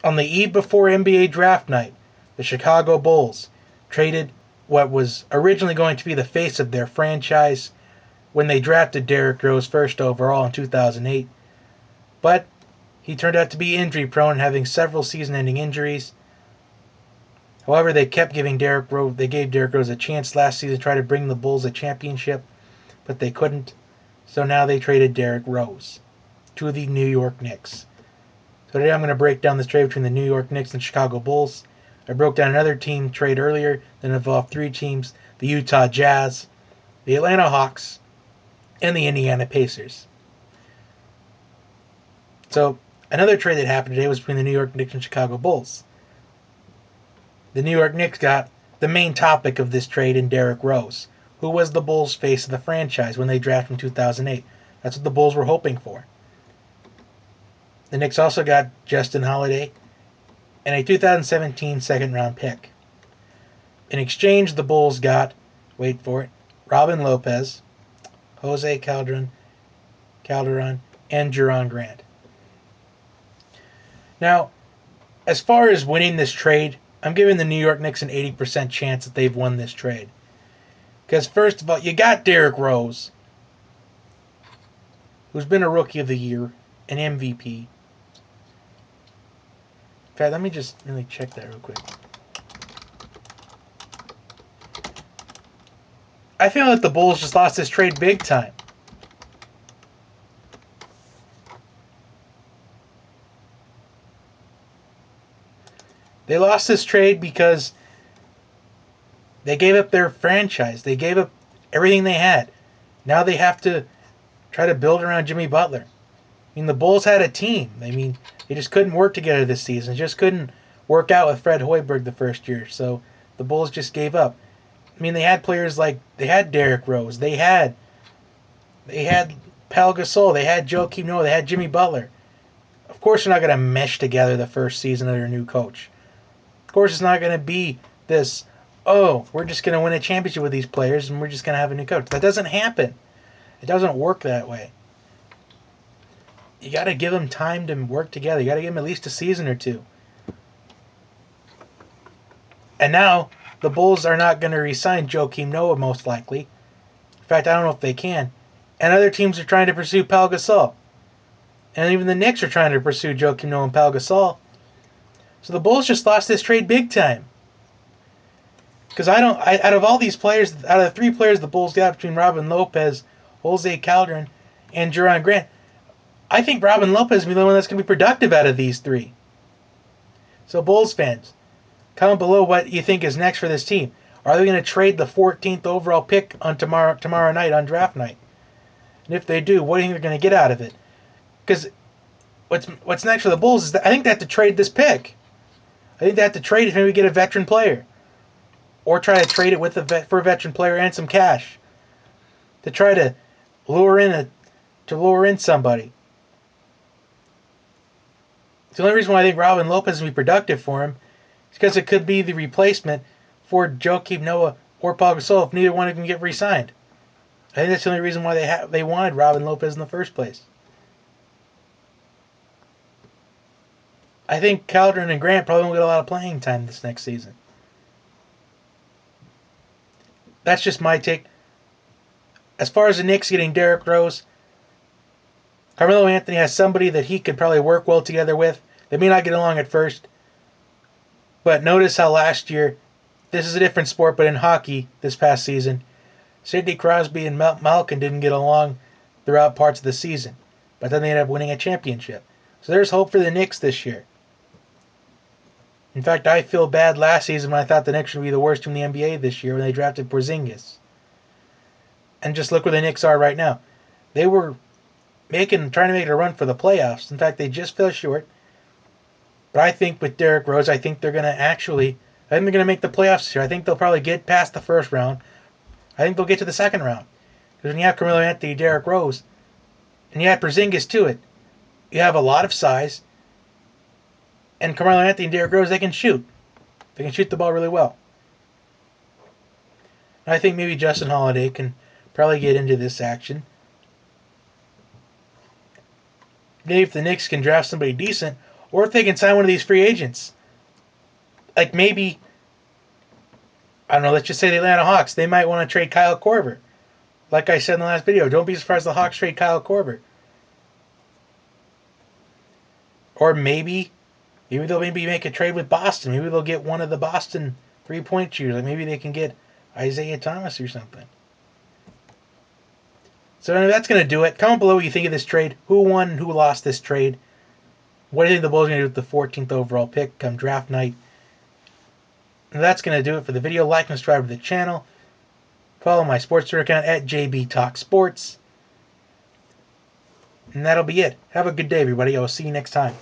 On the eve before NBA draft night, the Chicago Bulls traded what was originally going to be the face of their franchise when they drafted Derrick Rose first overall in 2008. But he turned out to be injury prone, having several season-ending injuries. However, they gave Derrick Rose a chance last season to try to bring the Bulls a championship, but they couldn't. So now they traded Derrick Rose to the New York Knicks. So today I'm going to break down this trade between the New York Knicks and Chicago Bulls. I broke down another team trade earlier that involved three teams: the Utah Jazz, the Atlanta Hawks, and the Indiana Pacers. So another trade that happened today was between the New York Knicks and Chicago Bulls. The New York Knicks got the main topic of this trade in Derrick Rose, who was the Bulls' face of the franchise when they drafted him in 2008. That's what the Bulls were hoping for. The Knicks also got Justin Holiday and a 2017 second-round pick. In exchange, the Bulls got, wait for it, Robin Lopez, Jose Calderon, and Jerron Grant. Now, as far as winning this trade, I'm giving the New York Knicks an 80% chance that they've won this trade. Because first of all, you got Derrick Rose, who's been a Rookie of the Year, an MVP. In fact, let me just really check that real quick. I feel that the Bulls just lost this trade big time. They lost this trade because they gave up their franchise. They gave up everything they had. Now they have to try to build around Jimmy Butler. I mean, the Bulls had a team. I mean, they just couldn't work together this season. Just couldn't work out with Fred Hoiberg the first year. So the Bulls just gave up. I mean, they had players like, they had Derrick Rose. They had Pau Gasol. They had Joakim Noah. They had Jimmy Butler. Of course they're not going to mesh together the first season of their new coach. Of course it's not going to be this, oh, we're just going to win a championship with these players and we're just going to have a new coach. That doesn't happen. It doesn't work that way. You got to give them time to work together. You got to give them at least a season or two. And now the Bulls are not going to re-sign Joakim Noah most likely. In fact, I don't know if they can. And other teams are trying to pursue Pau Gasol. And even the Knicks are trying to pursue Joakim Noah and Pau Gasol. So the Bulls just lost this trade big time. Because out of all these players, out of the three players the Bulls got between Robin Lopez, Jose Calderon, and Jerron Grant, I think Robin Lopez will be the one that's going to be productive out of these three. So Bulls fans, comment below what you think is next for this team. Are they going to trade the 14th overall pick on tomorrow night on draft night? And if they do, what do you think they're going to get out of it? Because what's next for the Bulls is that I think they have to trade this pick. I think they have to trade it, maybe get a veteran player, or try to trade it with for a veteran player and some cash to try to lure in somebody. The only reason why I think Robin Lopez will be productive for him is because it could be the replacement for Joakim Noah or Pau Gasol if neither one of them get re-signed. I think that's the only reason why they wanted Robin Lopez in the first place. I think Calderon and Grant probably won't get a lot of playing time this next season. That's just my take. As far as the Knicks getting Derrick Rose, Carmelo Anthony has somebody that he could probably work well together with. They may not get along at first, but notice how last year, this is a different sport, but in hockey this past season, Sidney Crosby and Malkin didn't get along throughout parts of the season, but then they ended up winning a championship. So there's hope for the Knicks this year. In fact, I feel bad last season when I thought the Knicks would be the worst team in the NBA this year when they drafted Porzingis. And just look where the Knicks are right now. They were trying to make a run for the playoffs. In fact, they just fell short. But I think with Derrick Rose, I think they're going to make the playoffs this year. I think they'll probably get past the first round. I think they'll get to the second round. Because when you have Carmelo Anthony, Derrick Rose, and you add Porzingis to it, you have a lot of size. And Carmelo Anthony and Derrick Rose, they can shoot. They can shoot the ball really well. And I think maybe Justin Holiday can probably get into this action. Maybe if the Knicks can draft somebody decent, Or if they can sign one of these free agents. Like maybe, I don't know, let's just say the Atlanta Hawks. They might want to trade Kyle Korver. Like I said in the last video, don't be surprised if the Hawks trade Kyle Korver. Or maybe they'll make a trade with Boston. Maybe they'll get one of the Boston 3-point shooters. Like maybe they can get Isaiah Thomas or something. So anyway, that's going to do it. Comment below what you think of this trade. Who won and who lost this trade. What do you think the Bulls are going to do with the 14th overall pick come draft night? And that's going to do it for the video. Like and subscribe to the channel. Follow my sports Twitter account at JBTalkSports. And that'll be it. Have a good day, everybody. I will see you next time.